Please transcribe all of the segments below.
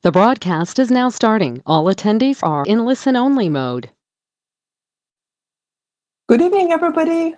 The broadcast is now starting. All attendees are in listen-only mode. Good evening, everybody.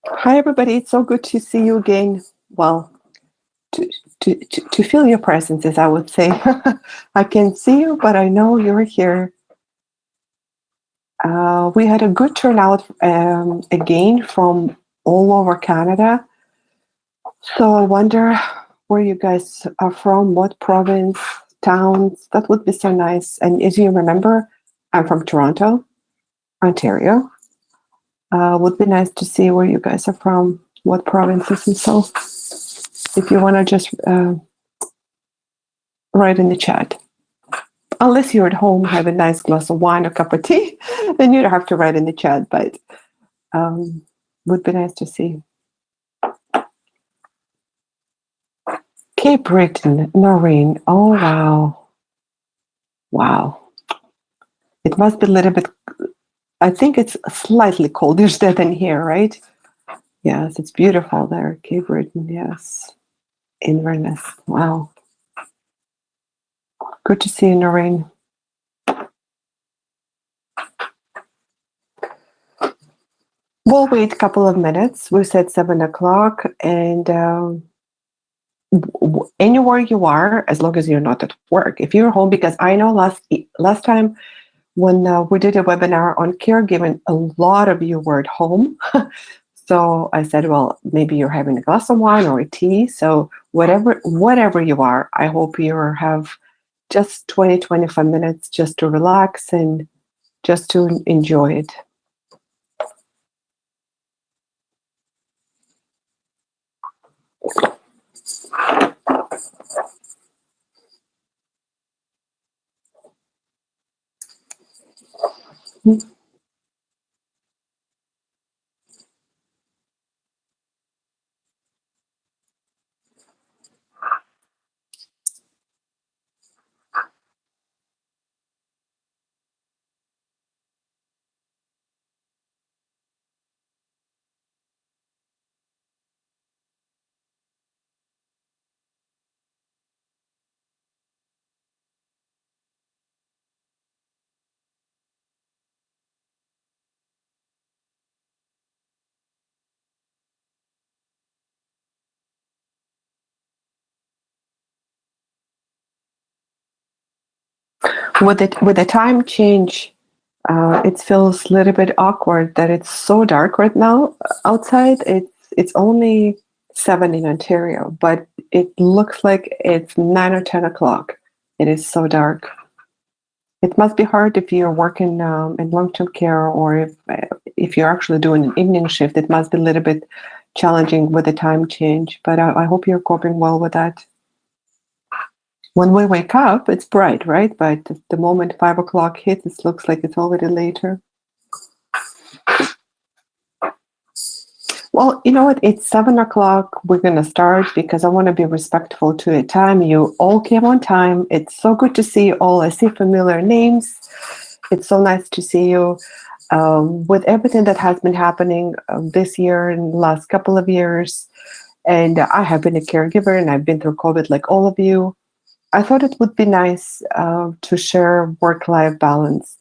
Hi, everybody. It's so good to see you again. Well, to feel your presences, I would say. I can see you, but I know you're here. We had a good turnout again from all over Canada. So I wonder where you guys are from, what province, towns. That would be so nice. And as you remember, I'm from Toronto, Ontario. Would be nice to see where you guys are from, what provinces and so. If you want to just write in the chat. Unless you're at home, have a nice glass of wine or cup of tea, then you don't have to write in the chat, but would be nice to see. Cape Breton, Noreen. Oh, wow. Wow. It must be a little bit, I think it's slightly colder there than here, right? Yes, it's beautiful there. Cape Breton, yes. Inverness. Wow. Good to see you, Noreen. We'll wait a couple of minutes. We said 7 o'clock, and anywhere you are, as long as you're not at work. If you're home, because I know last time when we did a webinar on caregiving, a lot of you were at home. So I said, well, maybe you're having a glass of wine or a tea. So whatever you are, I hope you have just 20-25 minutes just to relax and just to enjoy it. With the time change, it feels a little bit awkward that it's so dark right now outside. It's only 7 in Ontario, but it looks like it's 9 or 10 o'clock. It is so dark. It must be hard if you're working in long-term care, or if you're actually doing an evening shift. It must be a little bit challenging with the time change, but I hope you're coping well with that. When we wake up, it's bright, right? But the moment 5 o'clock hits, it looks like it's already later. Well, you know what? It's 7 o'clock. We're going to start because I want to be respectful to the time. You all came on time. It's so good to see you all. I see familiar names. It's so nice to see you. With everything that has been happening this year and the last couple of years, and I have been a caregiver and I've been through COVID like all of you. I thought it would be nice to share work-life balance.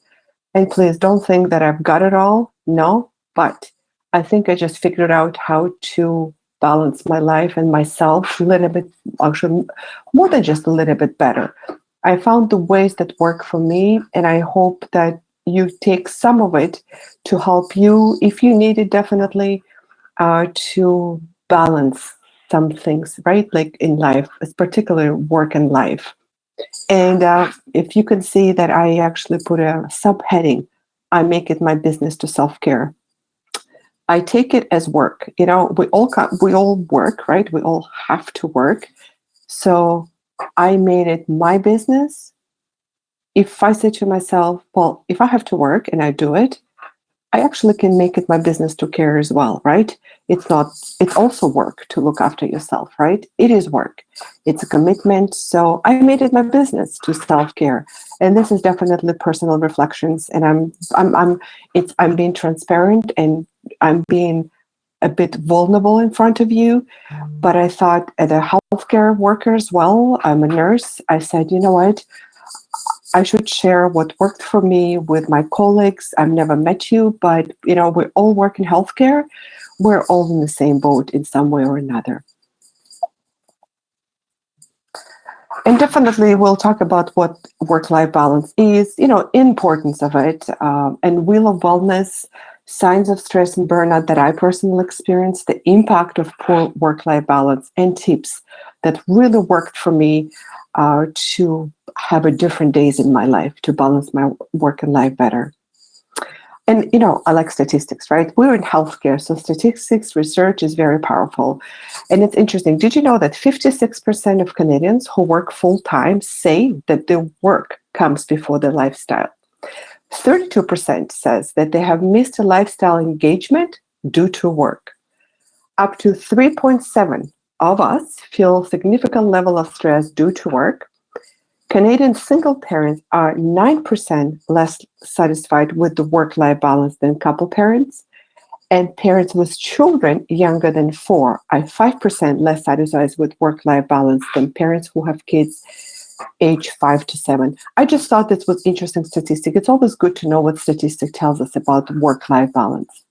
And please don't think that I've got it all. No, but I think I just figured out how to balance my life and myself a little bit, actually, more than just a little bit better. I found the ways that work for me, and I hope that you take some of it to help you, if you need it, definitely, to balance some things, right? Like in life, particularly work and life. And if you can see that I actually put a subheading, I make it my business to self-care. I take it as work. You know, we all work, right? We all have to work. So I made it my business. If I say to myself, well, if I have to work and I do it, I actually can make it my business to care as well, right? It's also work to look after yourself, right? It is work. It's a commitment. So I made it my business to self-care. And this is definitely personal reflections. And I'm being transparent, and I'm being a bit vulnerable in front of you. But I thought, as a healthcare worker as well, I'm a nurse. I said, you know what? I should share what worked for me with my colleagues. I've never met you, but you know, we all work in healthcare. We're all in the same boat in some way or another. And definitely, we'll talk about what work-life balance is, you know, importance of it, and wheel of wellness, signs of stress and burnout that I personally experienced, the impact of poor work-life balance, and tips that really worked for me to have a different days in my life to balance my work and life better. And you know, I like statistics, right? We're in healthcare, so statistics research is very powerful. And it's interesting. Did you know that 56% of Canadians who work full time say that their work comes before their lifestyle? 32% says that they have missed a lifestyle engagement due to work. Up to 3.7 of us feel significant level of stress due to work. Canadian single parents are 9% less satisfied with the work-life balance than couple parents, and parents with children younger than 4 are 5% less satisfied with work-life balance than parents who have kids age 5 to 7. I just thought this was interesting statistic. It's always good to know what statistic tells us about work-life balance.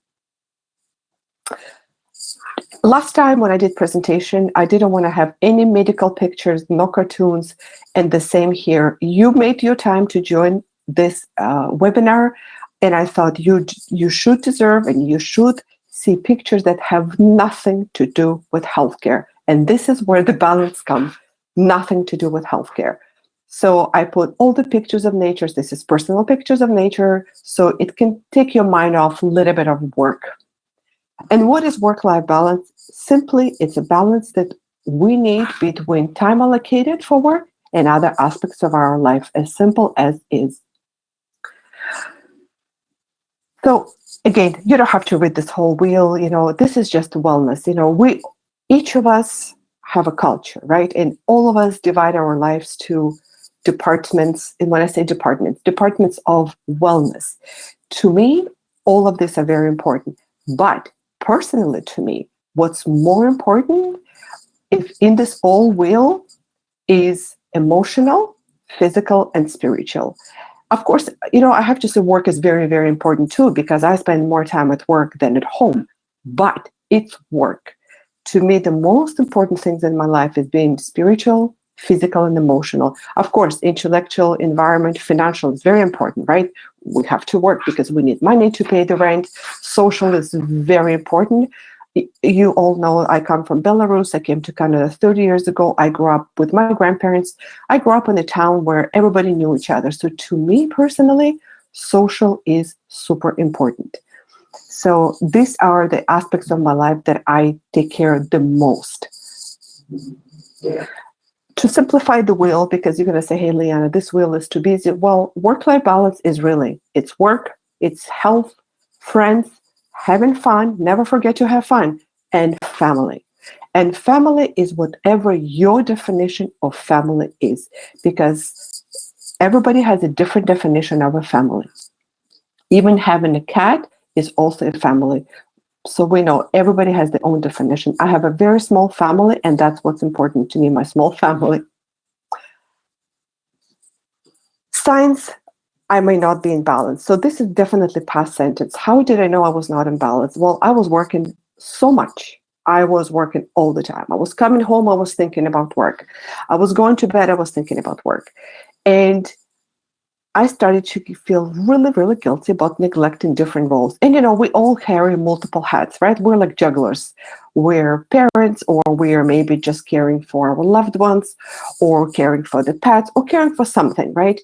Last time when I did presentation, I didn't want to have any medical pictures, no cartoons, and the same here. You made your time to join this webinar, and I thought you should deserve and you should see pictures that have nothing to do with healthcare. And this is where the balance comes, nothing to do with healthcare. So I put all the pictures of nature. This is personal pictures of nature, so it can take your mind off a little bit of work. And what is work-life balance? Simply, it's a balance that we need between time allocated for work and other aspects of our life, as simple as is. So again, you don't have to read this whole wheel. You know, this is just wellness. You know, each of us have a culture, right? And all of us divide our lives to departments. And when I say departments of wellness. To me, all of these are very important. But personally, to me, what's more important if in this whole wheel is emotional, physical, and spiritual. Of course, you know, I have to say work is very, very important too, because I spend more time at work than at home. But it's work. To me, the most important things in my life is being spiritual, physical, and emotional. Of course, intellectual, environment, financial is very important, right? We have to work because we need money to pay the rent. Social is very important. You all know I come from Belarus. I came to Canada 30 years ago. I grew up with my grandparents. I grew up in a town where everybody knew each other. So to me personally, social is super important. So these are the aspects of my life that I take care of the most. To simplify the wheel, because you're going to say, hey, Liana, this wheel is too busy. Well, work-life balance is really, it's work, it's health, friends, having fun, never forget to have fun, and family. And family is whatever your definition of family is, because everybody has a different definition of a family. Even having a cat is also a family. So we know everybody has their own definition. I have a very small family, and that's what's important to me, my small family. Signs I may not be in balance. So this is definitely past sentence. How did I know I was not in balance? Well, I was working so much I was working all the time. I was coming home, I was thinking about work. I was going to bed, I was thinking about work. And I started to feel really, really guilty about neglecting different roles. And, we all carry multiple hats, right? We're like jugglers. We're parents, or we're maybe just caring for our loved ones, or caring for the pets, or caring for something, right?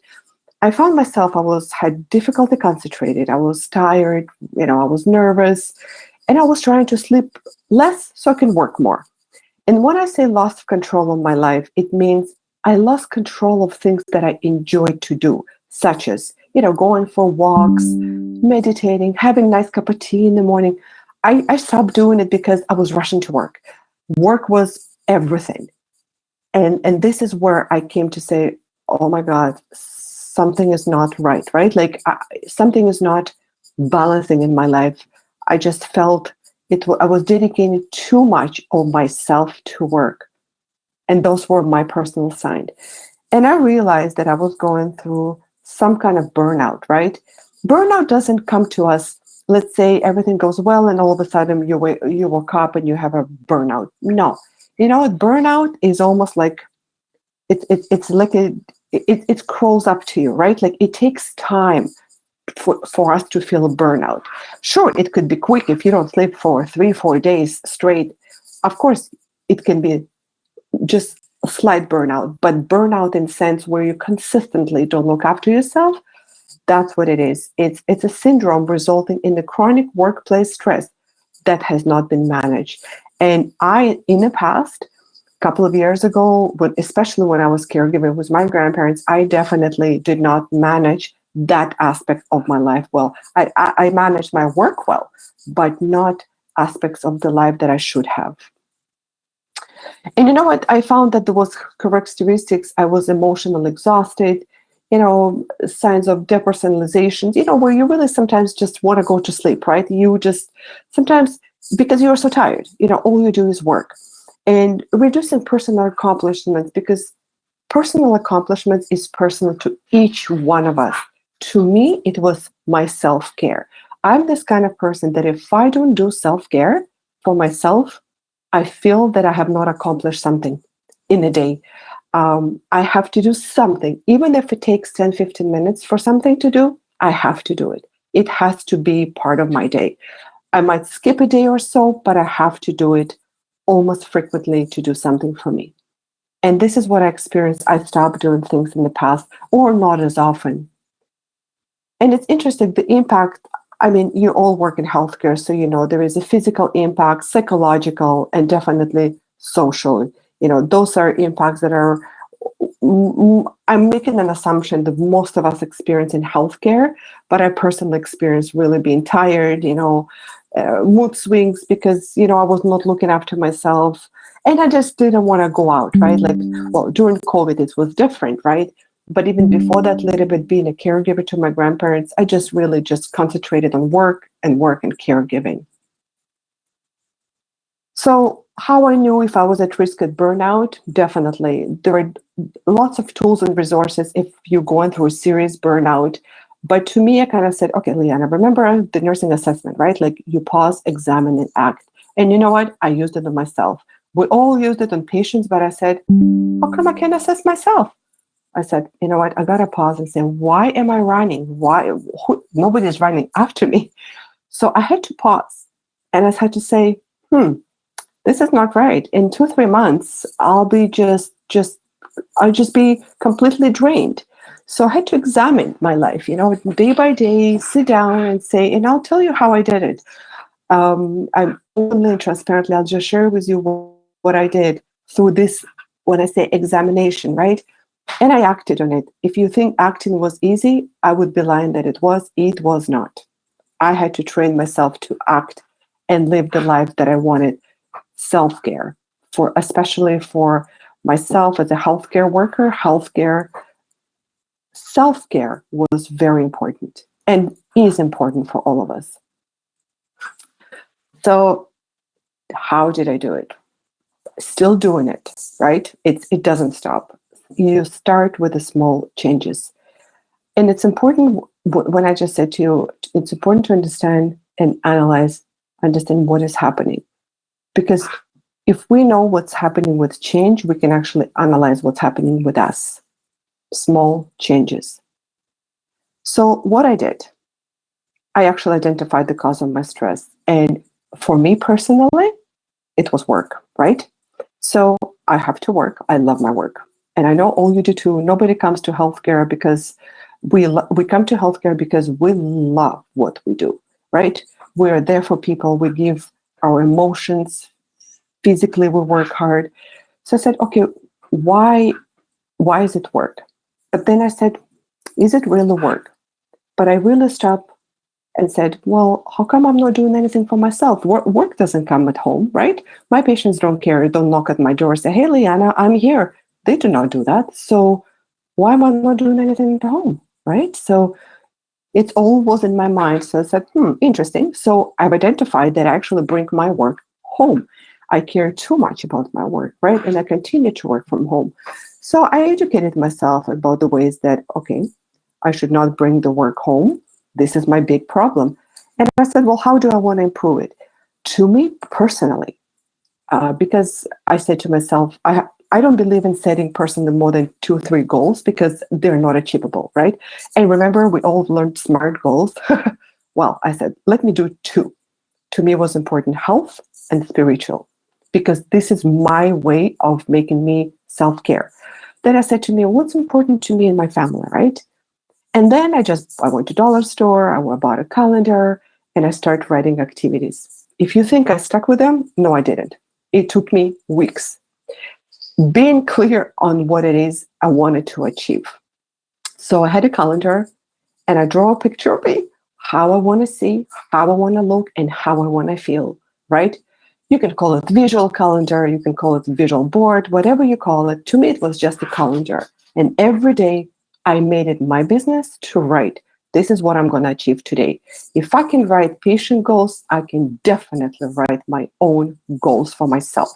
I found myself, had difficulty concentrated. I was tired, I was nervous, and I was trying to sleep less so I can work more. And when I say loss of control of my life, it means I lost control of things that I enjoyed to do, such as, going for walks, meditating, having a nice cup of tea in the morning. I stopped doing it because I was rushing to work. Work was everything. And this is where I came to say, oh my God, something is not right? Like something is not balancing in my life. I just felt I was dedicating too much of myself to work. And those were my personal signs. And I realized that I was going through some kind of burnout, right? Burnout doesn't come to us, let's say everything goes well and all of a sudden you woke up and you have a burnout. No. Burnout is almost like it's like it crawls up to you, right? Like it takes time for us to feel a burnout. Sure, it could be quick if you don't sleep for 3-4 days straight. Of course, it can be just a slight burnout, but burnout in sense where you consistently don't look after yourself, that's what it is. It's a syndrome resulting in the chronic workplace stress that has not been managed. And in the past, couple of years ago, especially when I was caregiving with my grandparents, I definitely did not manage that aspect of my life well. I managed my work well, but not aspects of the life that I should have. And you know what? I found that there was characteristics. I was emotionally exhausted, signs of depersonalization, where you really sometimes just want to go to sleep, right? You just sometimes, because you're so tired, all you do is work. And reducing personal accomplishments, because personal accomplishments is personal to each one of us. To me, it was my self-care. I'm this kind of person that if I don't do self-care for myself, I feel that I have not accomplished something in a day. I have to do something. Even if it takes 10, 15 minutes for something to do, I have to do it. It has to be part of my day. I might skip a day or so, but I have to do it almost frequently to do something for me. And this is what I experienced. I stopped doing things in the past, or not as often. And it's interesting, the impact. I mean, you all work in healthcare, so there is a physical impact, psychological, and definitely social. Those are impacts that are, I'm making an assumption that most of us experience in healthcare, but I personally experienced really being tired, mood swings because, I was not looking after myself and I just didn't want to go out, right? Like, well, during COVID, it was different, right? But even before that, little bit being a caregiver to my grandparents, I just really just concentrated on work and caregiving. So how I knew if I was at risk of burnout, definitely. There are lots of tools and resources if you're going through a serious burnout. But to me, I kind of said, okay, Liana, remember the nursing assessment, right? Like you pause, examine, and act. And you know what? I used it on myself. We all used it on patients, but I said, how come I can't assess myself? I said, you know what? I got to pause and say, why am I running? Nobody's running after me. So I had to pause and I had to say, this is not right. In 2-3 months, I'll just be completely drained. So I had to examine my life, day by day, sit down and say, and I'll tell you how I did it. I'm openly and transparently, I'll just share with you what I did through this, when I say examination, right? And I acted on it. If you think acting was easy, I would be lying that it was. It was not. I had to train myself to act and live the life that I wanted. Self-care, especially for myself as a healthcare worker, self-care was very important and is important for all of us. So how did I do it? Still doing it, right? It doesn't stop. You start with the small changes. And it's important, when I just said to you, it's important to understand and understand what is happening. Because if we know what's happening with change, we can actually analyze what's happening with us. Small changes. So what I did, I actually identified the cause of my stress. And for me personally, it was work, right? So I have to work. I love my work. And I know all you do too. Nobody comes to healthcare because we come to healthcare because we love what we do, right? We're there for people. We give our emotions. Physically, we work hard. So I said, okay, why is it work? But then I said, is it really work? But I really stopped and said, well, how come I'm not doing anything for myself? Work doesn't come at home, right? My patients don't care, don't knock at my door, say, hey, Liana, I'm here. They do not do that. So why am I not doing anything at home, right? So it all was in my mind. So I said, interesting. So I've identified that I actually bring my work home. I care too much about my work, right? And I continue to work from home. So I educated myself about the ways that, okay, I should not bring the work home. This is my big problem. And I said, well, how do I want to improve it? To me personally, because I said to myself, I don't believe in setting personally more than 2 or 3 goals because they're not achievable, right? And remember, we all learned SMART goals. Well, I said, let me do 2. To me, it was important health and spiritual, because this is my way of making me self-care. Then I said to me, what's important to me and my family, right? And then I went to dollar store, I bought a calendar, and I started writing activities. If you think I stuck with them, no, I didn't. It took me weeks. Being clear on what it is I wanted to achieve. So I had a calendar and I draw a picture of me, how I want to see, how I want to look, and how I want to feel, right? You can call it visual calendar, you can call it visual board, whatever you call it. To me, it was just a calendar. And every day I made it my business to write, this is what I'm going to achieve today. If I can write patient goals, I can definitely write my own goals for myself,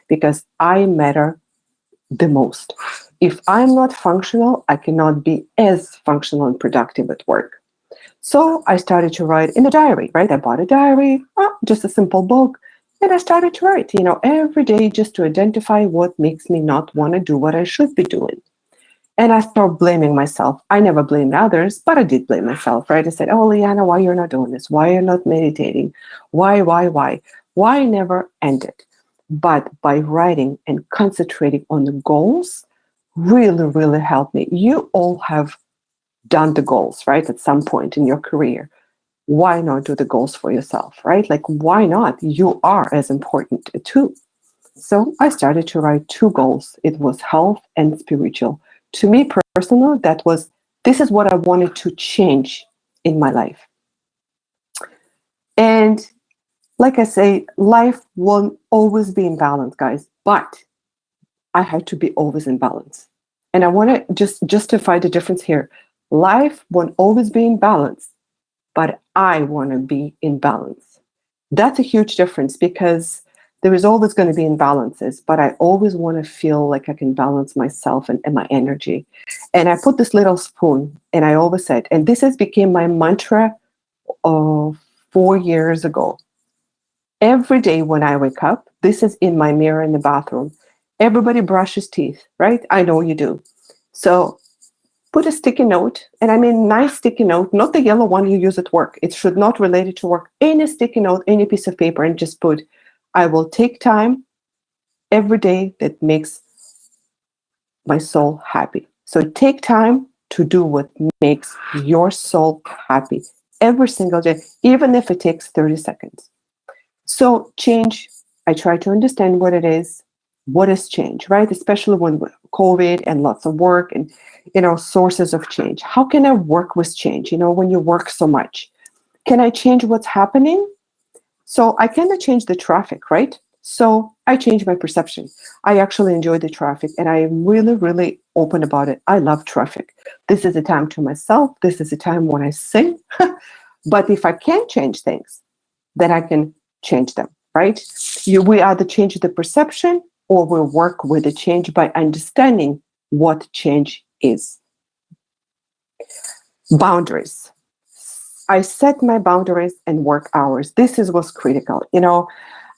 because I matter the most. If I'm not functional, I cannot be as functional and productive at work. So I started to write in a diary, right? I bought a diary, just a simple book, and I started to write, every day, just to identify what makes me not want to do what I should be doing. And I started blaming myself. I never blamed others, but I did blame myself, right? I said, oh, Liana, why you're not doing this? Why you're not meditating? Why? Why never ended? But by writing and concentrating on the goals really, really helped me. You all have done the goals, right? At some point in your career. Why not do the goals for yourself, right? Like, why not? You are as important too. So I started to write 2 goals. It was health and spiritual. To me personally, this is what I wanted to change in my life. And like I say, life won't always be in balance, guys, but I had to be always in balance. And I want to just justify the difference here. Life won't always be in balance, but I want to be in balance. That's a huge difference, because there is always going to be imbalances, but I always want to feel like I can balance myself and my energy. And I put this little spoon, and I always said, and this has become my mantra 4 years ago. Every day when I wake up, this is in my mirror in the bathroom. Everybody brushes teeth, right? I know you do. So put a sticky note, and I mean nice sticky note, not the yellow one you use at work. It should not relate it to work. Any sticky note, any piece of paper, and just put, I will take time every day that makes my soul happy. So take time to do what makes your soul happy every single day, even if it takes 30 seconds. So change, I try to understand what it is. What is change, right? Especially when COVID and lots of work and, sources of change. How can I work with change? When you work so much, can I change what's happening? So I cannot change the traffic, right? So I change my perception. I actually enjoy the traffic, and I am really, really open about it. I love traffic. This is a time to myself. This is a time when I sing. But if I can't change things, then I can change them, right? We either change the perception, or we work with the change by understanding what change is. Boundaries. I set my boundaries and work hours. This was critical.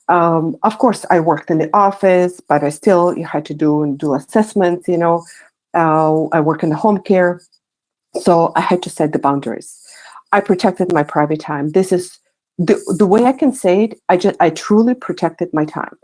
Of course, I worked in the office, but I still had to do assessments. I work in the home care, so I had to set the boundaries. I protected my private time. This is the way I can say it. I truly protected my time.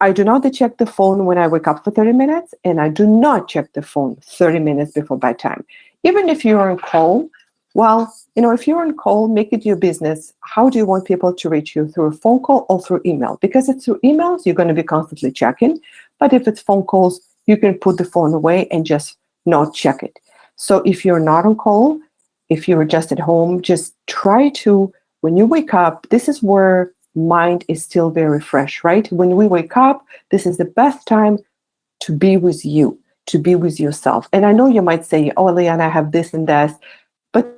I do not check the phone when I wake up for 30 minutes, and I do not check the phone 30 minutes before bedtime. Even if you're on call, well, if you're on call, make it your business. How do you want people to reach you? Through a phone call or through email? Because it's through emails, you're going to be constantly checking. But if it's phone calls, you can put the phone away and just not check it. So if you're not on call, if you're just at home, just try to, when you wake up, this is where mind is still very fresh, right? When we wake up, this is the best time to be with you, to be with yourself. And I know you might say, oh, Liana, I have this and that, but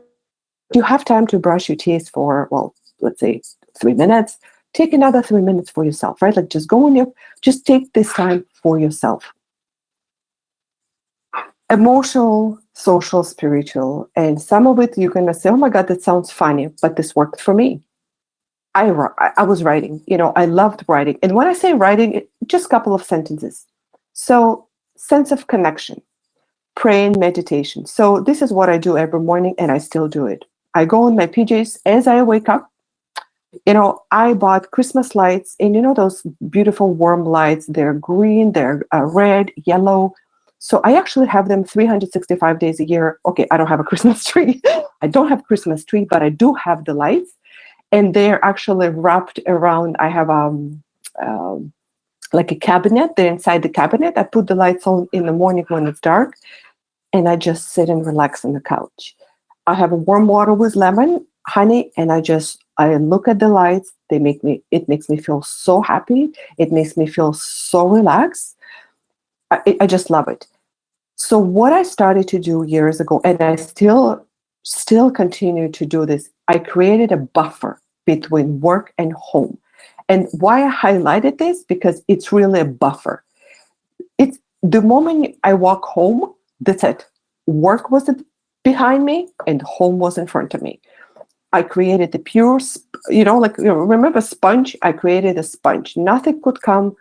you have time to brush your teeth for, well, let's say 3 minutes. Take another 3 minutes for yourself, right? Like just go in there, just take this time for yourself. Emotional, social, spiritual, and some of it you're going to say, oh my God, that sounds funny, but this worked for me. I was writing, I loved writing. And when I say writing, just a couple of sentences. So sense of connection, prayer and meditation. So this is what I do every morning, and I still do it. I go in my PJs as I wake up. I bought Christmas lights, and those beautiful warm lights, they're green, they're red, yellow. So I actually have them 365 days a year. Okay, I don't have a Christmas tree. I don't have a Christmas tree, but I do have the lights. And they're actually wrapped around. I have like a cabinet. They're inside the cabinet. I put the lights on in the morning when it's dark, and I just sit and relax on the couch. I have a warm water with lemon, honey, and I look at the lights. It makes me feel so happy. It makes me feel so relaxed. I just love it. So what I started to do years ago, and I still continue to do this, I created a buffer between work and home. And why I highlighted this, because it's really a buffer. It's the moment I walk home, that's it. Work was behind me and home was in front of me. I created the pure, remember sponge? I created a sponge. Nothing could come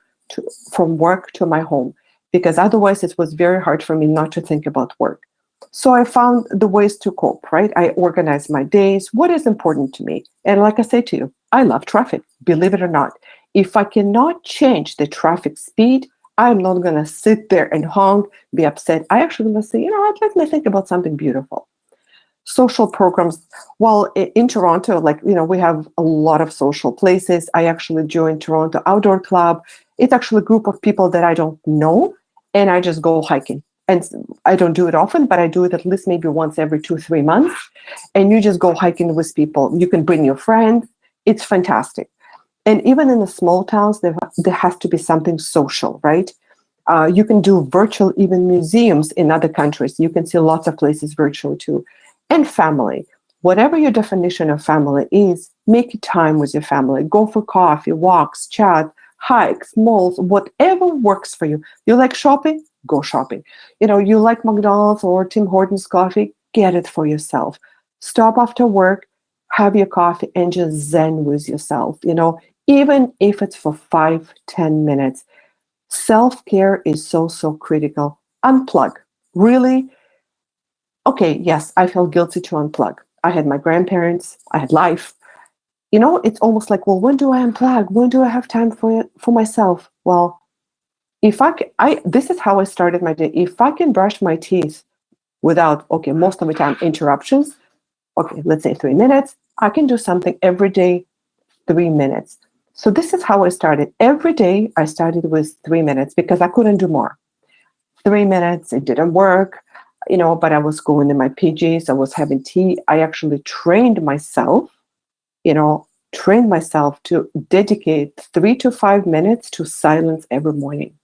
from work to my home, because otherwise it was very hard for me not to think about work. So I found the ways to cope, right? I organized my days. What is important to me? And like I say to you, I love traffic, believe it or not. If I cannot change the traffic speed, I'm not going to sit there and honk, be upset. I actually going to say, let me think about something beautiful. Social programs. Well, in Toronto, we have a lot of social places. I actually joined Toronto Outdoor Club. It's actually a group of people that I don't know, and I just go hiking. And I don't do it often, but I do it at least maybe once every 2-3 months. And you just go hiking with people. You can bring your friend. It's fantastic. And even in the small towns, there has to be something social, right? You can do virtual, even museums in other countries. You can see lots of places virtual too. And family. Whatever your definition of family is, make time with your family. Go for coffee, walks, chat, hikes, malls, whatever works for you. You like shopping? Go shopping. You like McDonald's or Tim Hortons coffee? Get it for yourself. Stop after work, have your coffee, and just zen with yourself. Even if it's for 5-10 minutes. Self-care is so critical. Unplug. Really? Okay, yes, I feel guilty to unplug. I had my grandparents. I had life. It's almost like, well, when do I unplug? When do I have time for myself? Well, if this is how I started my day. If I can brush my teeth without, most of the time interruptions, let's say 3 minutes, I can do something every day, 3 minutes. So this is how I started. Every day I started with 3 minutes because I couldn't do more. 3 minutes, it didn't work, but I was going in my PJs, I was having tea. I actually trained myself to dedicate 3 to 5 minutes to silence every morning.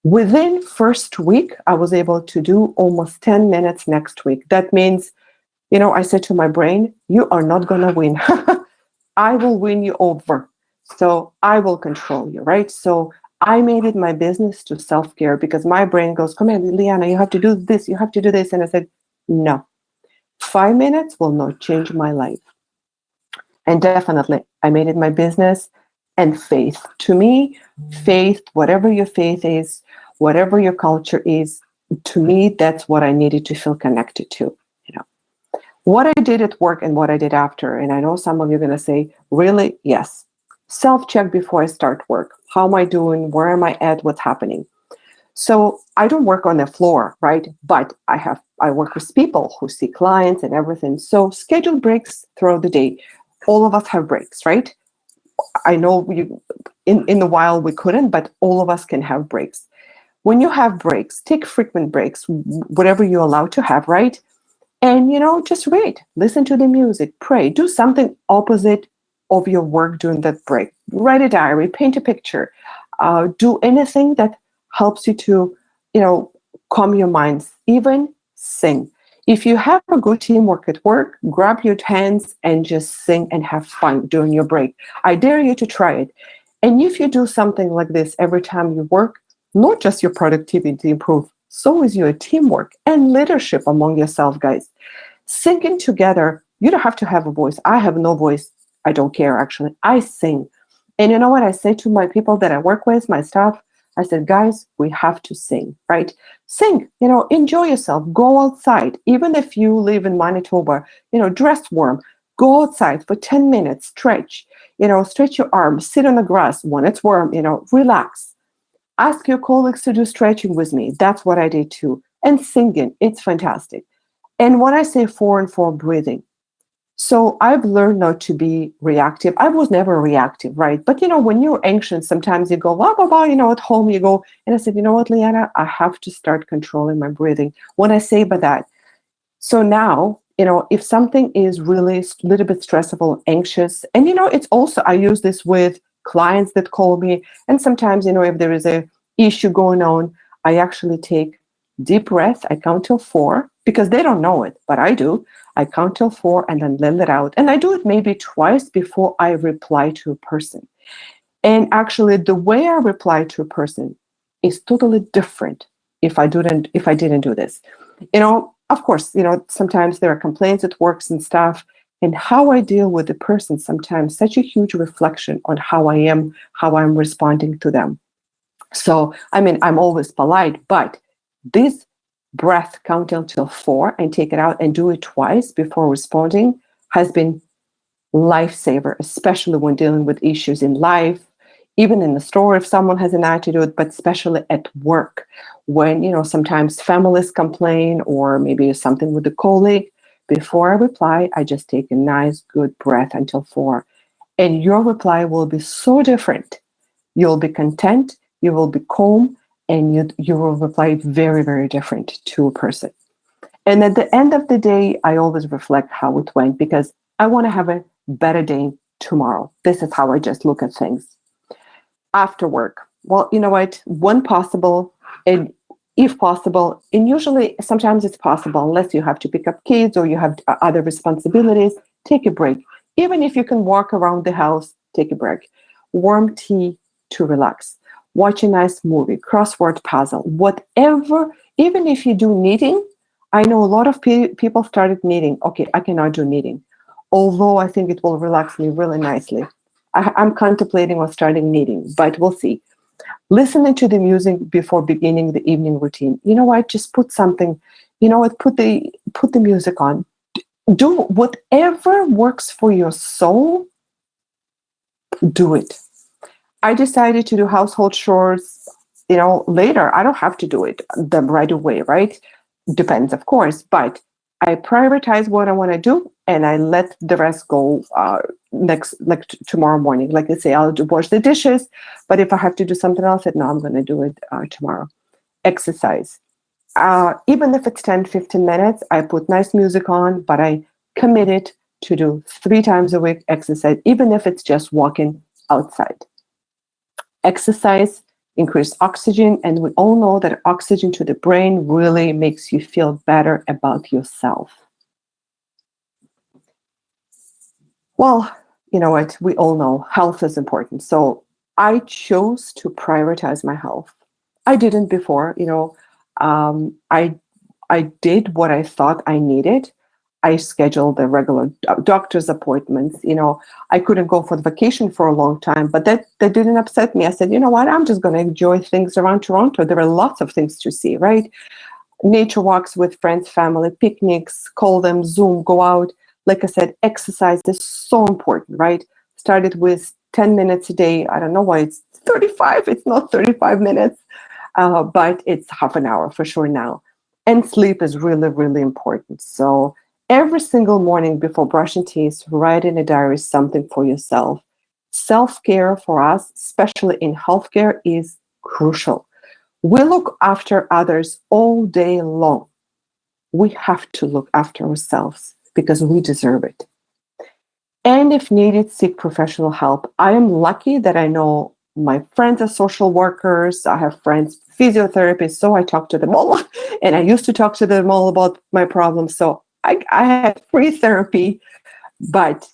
Within first week, I was able to do almost 10 minutes next week. That means, I said to my brain, you are not going to win. I will win you over. So I will control you, right? So I made it my business to self-care because my brain goes, come on, Liana, you have to do this, you have to do this. And I said, no, 5 minutes will not change my life. And definitely, I made it my business. and faith. To me, faith, whatever your faith is, whatever your culture is, to me, that's what I needed to feel connected to. You know, what I did at work and what I did after. And I know some of you are going to say, really? Yes. Self-check before I start work. How am I doing? Where am I at? What's happening? So I don't work on the floor, right? But I work with people who see clients and everything. So schedule breaks throughout the day. All of us have breaks, right? I know in the while we couldn't, but all of us can have breaks. When you have breaks, take frequent breaks, whatever you're allowed to have, right? And just read, listen to the music, pray, do something opposite of your work during that break. Write a diary, paint a picture, do anything that helps you to, calm your minds, even sing. If you have a good teamwork at work, grab your hands and just sing and have fun during your break. I dare you to try it. And if you do something like this every time you work, not just your productivity improve, so is your teamwork and leadership among yourself, guys. Singing together, you don't have to have a voice. I have no voice. I don't care, actually. I sing. And you know what I say to my people that I work with, my staff? I said, guys, we have to sing, right? Sing, enjoy yourself. Go outside. Even if you live in Manitoba, dress warm. Go outside for 10 minutes, stretch, stretch your arms, sit on the grass when it's warm, relax. Ask your colleagues to do stretching with me. That's what I did too. And singing, it's fantastic. And when I say 4 and 4 breathing, so I've learned not to be reactive. I was never reactive, right? But when you're anxious, sometimes you go, blah, blah, blah, at home you go. And I said, you know what, Liana, I have to start controlling my breathing. When I say by that, so now, if something is really a little bit stressful, anxious, and it's also, I use this with clients that call me. And sometimes, if there is a issue going on, I actually take deep breath. I count till 4 because they don't know it, but I do. I count till 4 and then let it out. And I do it maybe twice before I reply to a person. And actually, the way I reply to a person is totally different if I didn't do this. Of course, sometimes there are complaints at works and stuff. And how I deal with the person sometimes such a huge reflection on how I'm responding to them. So, I'm always polite, but this breath count until 4 and take it out and do it twice before responding has been lifesaver, especially when dealing with issues in life, even in the store if someone has an attitude, but especially at work when, sometimes families complain or maybe something with a colleague. Before I reply, I just take a nice, good breath until 4. And your reply will be so different. You'll be content, you will be calm, and you will reply very, very different to a person. And at the end of the day, I always reflect how it went because I want to have a better day tomorrow. This is how I just look at things. After work, well, you know what? When possible, and if possible, and usually sometimes it's possible, unless you have to pick up kids or you have other responsibilities, take a break. Even if you can walk around the house, take a break. Warm tea to relax. Watch a nice movie, crossword puzzle, whatever. Even if you do knitting, I know a lot of people started knitting. Okay, I cannot do knitting, although I think it will relax me really nicely. I'm contemplating on starting knitting, but we'll see. Listening to the music before beginning the evening routine. You know what? Just put something. You know what? Put the music on. Do whatever works for your soul. Do it. I decided to do household chores, later. I don't have to do them right away, right? Depends, of course, but I prioritize what I want to do and I let the rest go tomorrow morning. Like I say, I'll wash the dishes, but if I have to do something else, no, I'm going to do it tomorrow. Exercise. Even if it's 10, 15 minutes, I put nice music on, but I committed to do 3 times a week exercise, even if it's just walking outside. Exercise increase oxygen, and we all know that oxygen to the brain really makes you feel better about yourself. Well, you know what? We all know health is important. So I chose to prioritize my health. I didn't before, I did what I thought I needed. I scheduled the regular doctor's appointments. I couldn't go for the vacation for a long time, but that didn't upset me. I said, you know what? I'm just going to enjoy things around Toronto. There are lots of things to see, right? Nature walks with friends, family, picnics, call them, Zoom, go out. Like I said, exercise is so important, right? Started with 10 minutes a day. I don't know why it's 35. It's not 35 minutes, but it's half an hour for sure now. And sleep is really, really important. So every single morning before brushing teeth, write in a diary something for yourself. Self-care for us, especially in healthcare, is crucial. We look after others all day long. We have to look after ourselves because we deserve it. And if needed, seek professional help. I am lucky that I know my friends are social workers. I have friends, physiotherapists, so I talk to them all. And I used to talk to them all about my problems. So I had free therapy. But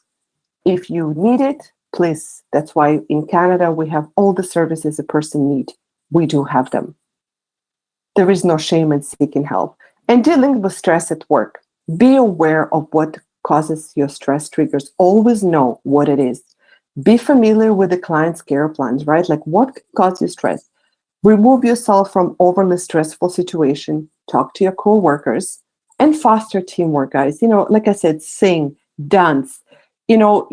if you need it, please, that's why in Canada we have all the services a person needs. We do have them. There is no shame in seeking help. And dealing with stress at work. Be aware of what causes your stress triggers. Always know what it is. Be familiar with the client's care plans, right? Like what causes you stress? Remove yourself from overly stressful situation. Talk to your co-workers and foster teamwork, guys. Like I said, sing, dance. Your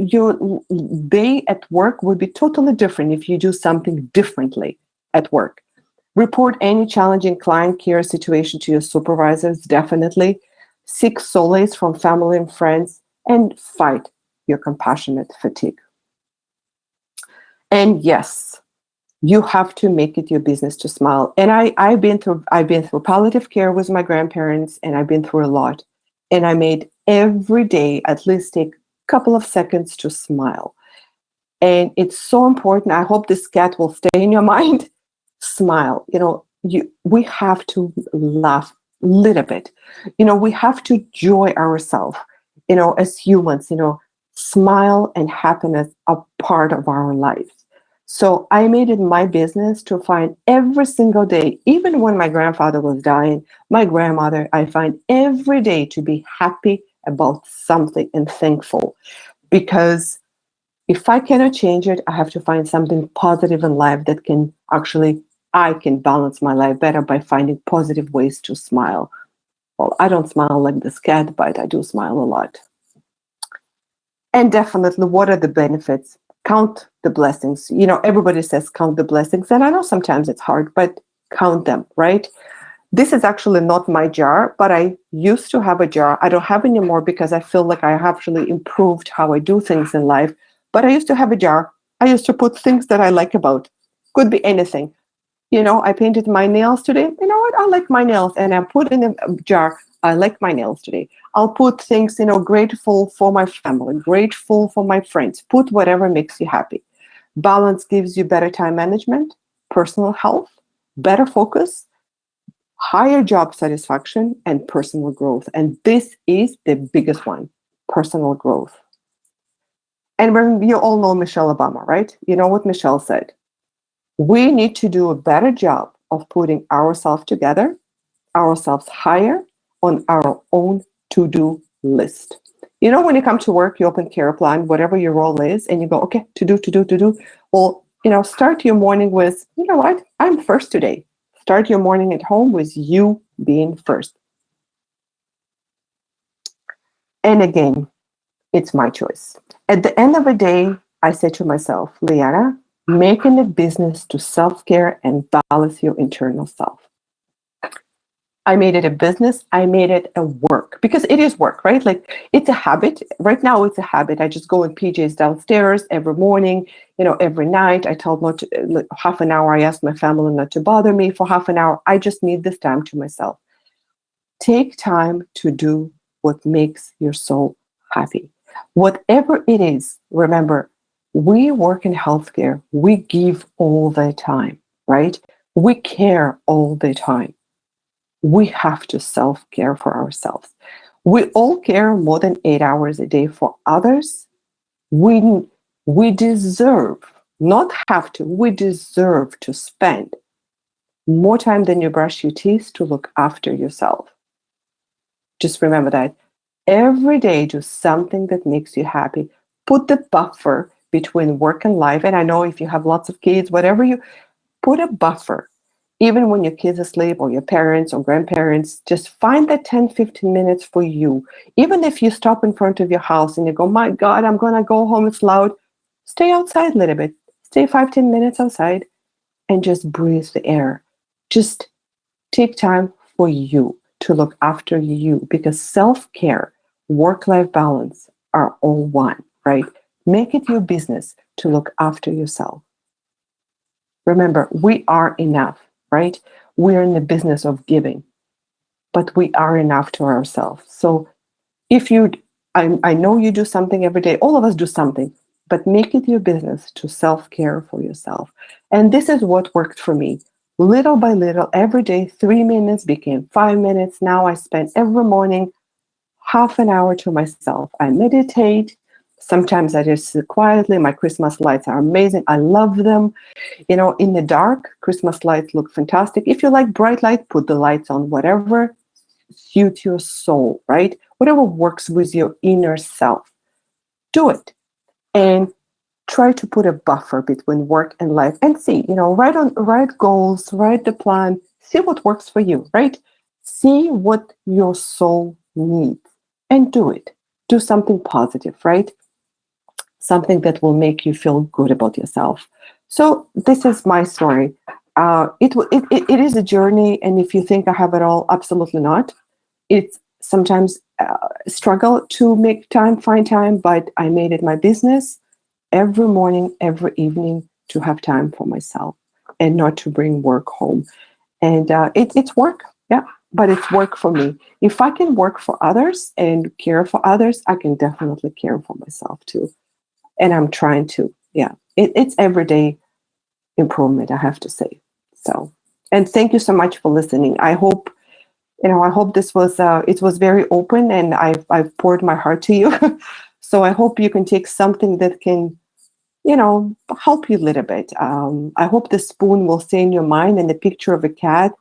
day at work would be totally different if you do something differently at work. Report any challenging client care situation to your supervisors, definitely. Seek solace from family and friends, and fight your compassionate fatigue. And yes, you have to make it your business to smile. And I've been through palliative care with my grandparents, and I've been through a lot. And I made every day at least take a couple of seconds to smile. And it's so important. I hope this cat will stay in your mind. Smile. We have to laugh a little bit. We have to enjoy ourselves. As humans. Smile and happiness are part of our life. So I made it my business to find every single day, even when my grandfather was dying, my grandmother, I find every day to be happy about something and thankful. Because if I cannot change it, I have to find something positive in life that I can balance my life better by finding positive ways to smile. Well, I don't smile like this cat, but I do smile a lot. And definitely, what are the benefits? Count the blessings. Everybody says count the blessings. And I know sometimes it's hard, but count them, right? This is actually not my jar, but I used to have a jar. I don't have anymore because I feel like I have actually improved how I do things in life. But I used to have a jar. I used to put things that I like about. Could be anything. I painted my nails today. You know what? I like my nails. And I put in a jar, I like my nails today. I'll put things, grateful for my family, grateful for my friends. Put whatever makes you happy. Balance gives you better time management, personal health, better focus, higher job satisfaction, and personal growth. And this is the biggest one, personal growth. And when you all know Michelle Obama, right? You know what Michelle said. We need to do a better job of putting ourselves together, ourselves higher on our own to-do list. When you come to work, you open care plan, whatever your role is, and you go, okay, to do. Well, start your morning with, you know what? I'm first today. Start your morning at home with you being first. And again, it's my choice. At the end of the day, I said to myself, Liana, making a business to self-care and balance your internal self. I made it a business. I made it a work because it is work, right? Like it's a habit. Right now, it's a habit. I just go in PJs downstairs every morning, every night. I tell not to, half an hour. I ask my family not to bother me for half an hour. I just need this time to myself. Take time to do what makes your soul happy. Whatever it is, remember, we work in healthcare. We give all the time, right? We care all the time. We have to self-care for ourselves. We all care more than 8 hours a day for others. We deserve, not have to, we deserve to spend more time than you brush your teeth to look after yourself. Just remember that. Every day, do something that makes you happy. Put the buffer between work and life. And I know if you have lots of kids, whatever you put a buffer, even when your kids asleep or your parents or grandparents, just find that 10, 15 minutes for you. Even if you stop in front of your house and you go, my God, I'm going to go home, it's loud. Stay outside a little bit. Stay 5, 10 minutes outside and just breathe the air. Just take time for you to look after you because self-care, work-life balance are all one, right? Make it your business to look after yourself. Remember, we are enough, right? We're in the business of giving, but we are enough to ourselves. So if you, I know you do something every day, all of us do something, but make it your business to self-care for yourself. And this is what worked for me. Little by little, every day, 3 minutes became 5 minutes. Now I spend every morning half an hour to myself. I meditate. Sometimes I just sit quietly. My Christmas lights are amazing. I love them. You know, in the dark, Christmas lights look fantastic. If you like bright light, put the lights on, whatever suits your soul, right? Whatever works with your inner self, do it. And try to put a buffer between work and life and see, write goals, write the plan, see what works for you, right? See what your soul needs and do it. Do something positive, right? Something that will make you feel good about yourself. So this is my story. It is a journey, and if you think I have it all, absolutely not. It's sometimes struggle to make time, find time, but I made it my business every morning, every evening to have time for myself and not to bring work home. And it's work, yeah, but it's work for me. If I can work for others and care for others, I can definitely care for myself too. And I'm trying to, yeah, it's everyday improvement, I have to say. So, and thank you so much for listening. I hope this was it was very open, and I've poured my heart to you. So I hope you can take something that can, help you a little bit. I hope the spoon will stay in your mind, and the picture of a cat.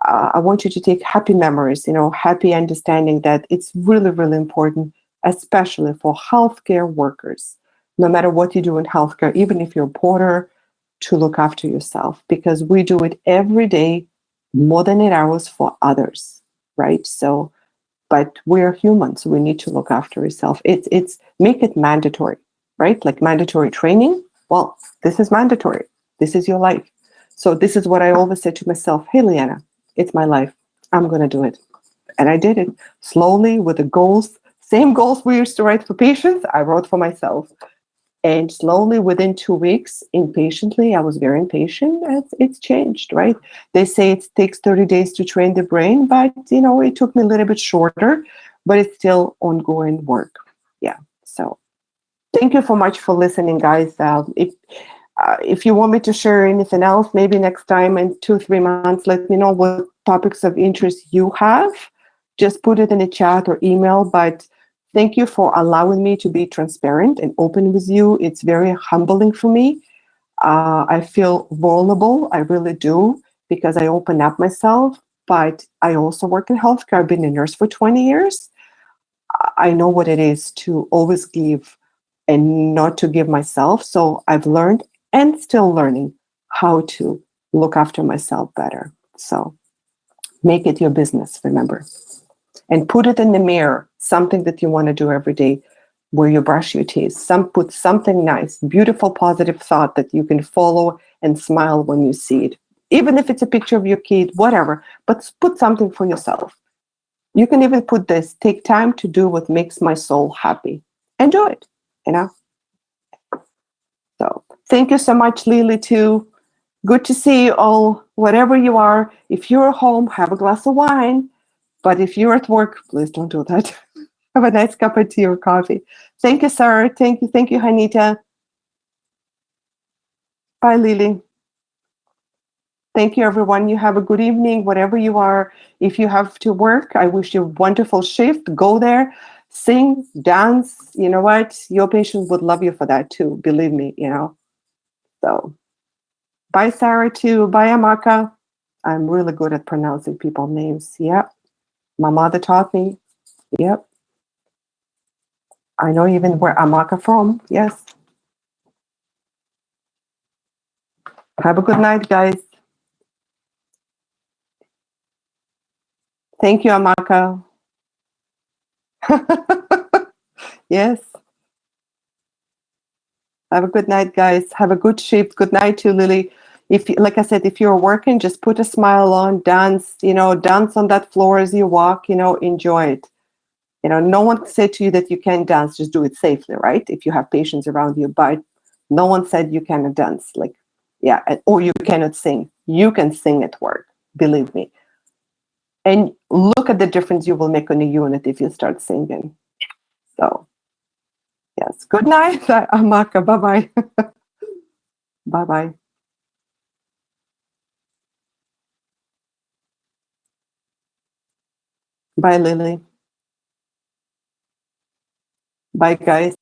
I want you to take happy memories, happy understanding that it's really, really important, especially for healthcare workers, no matter what you do in healthcare, even if you're a porter, to look after yourself because we do it every day, more than 8 hours for others, right? So, but we're humans. We need to look after ourselves. It's make it mandatory, right? Like mandatory training. Well, this is mandatory. This is your life. So this is what I always say to myself. Hey, Liana, it's my life. I'm going to do it. And I did it slowly with the goals, same goals we used to write for patients, I wrote for myself. And slowly within 2 weeks, impatiently, I was very impatient. It's changed, right? They say it takes 30 days to train the brain, but it took me a little bit shorter, but it's still ongoing work. Yeah. So thank you so much for listening, guys. If you want me to share anything else, maybe next time in 2-3 months, let me know what topics of interest you have. Just put it in the chat or email. But thank you for allowing me to be transparent and open with you. It's very humbling for me. I feel vulnerable. I really do because I open up myself. But I also work in healthcare. I've been a nurse for 20 years. I know what it is to always give and not to give myself. So I've learned and still learning how to look after myself better. So make it your business, remember. And put it in the mirror, something that you want to do every day where you brush your teeth. Put something nice, beautiful, positive thought that you can follow and smile when you see it. Even if it's a picture of your kid, whatever, but put something for yourself. You can even put this, take time to do what makes my soul happy and do it, you know? So thank you so much, Lily, too. Good to see you all, wherever you are. If you're at home, have a glass of wine. But if you're at work, please don't do that. Have a nice cup of tea or coffee. Thank you, Sarah. Thank you, Hanita. Bye, Lily. Thank you, everyone. You have a good evening, whatever you are. If you have to work, I wish you a wonderful shift. Go there, sing, dance. You know what? Your patients would love you for that too. Believe me, So bye, Sarah, too. Bye, Amaka. I'm really good at pronouncing people's names. Yep. My mother taught me. Yep. I know even where Amaka from. Yes. Have a good night, guys. Thank you, Amaka. Yes. Have a good night, guys. Have a good shift. Good night to Lily. If, like I said, if you're working, just put a smile on, dance, dance on that floor as you walk, enjoy it. No one said to you that you can't dance, just do it safely, right? If you have patients around you, but no one said you cannot dance. Like, yeah, or you cannot sing. You can sing at work, believe me. And look at the difference you will make on a unit if you start singing. So, yes. Good night, Amaka. Bye-bye. Bye-bye. Bye, Lily. Bye, guys.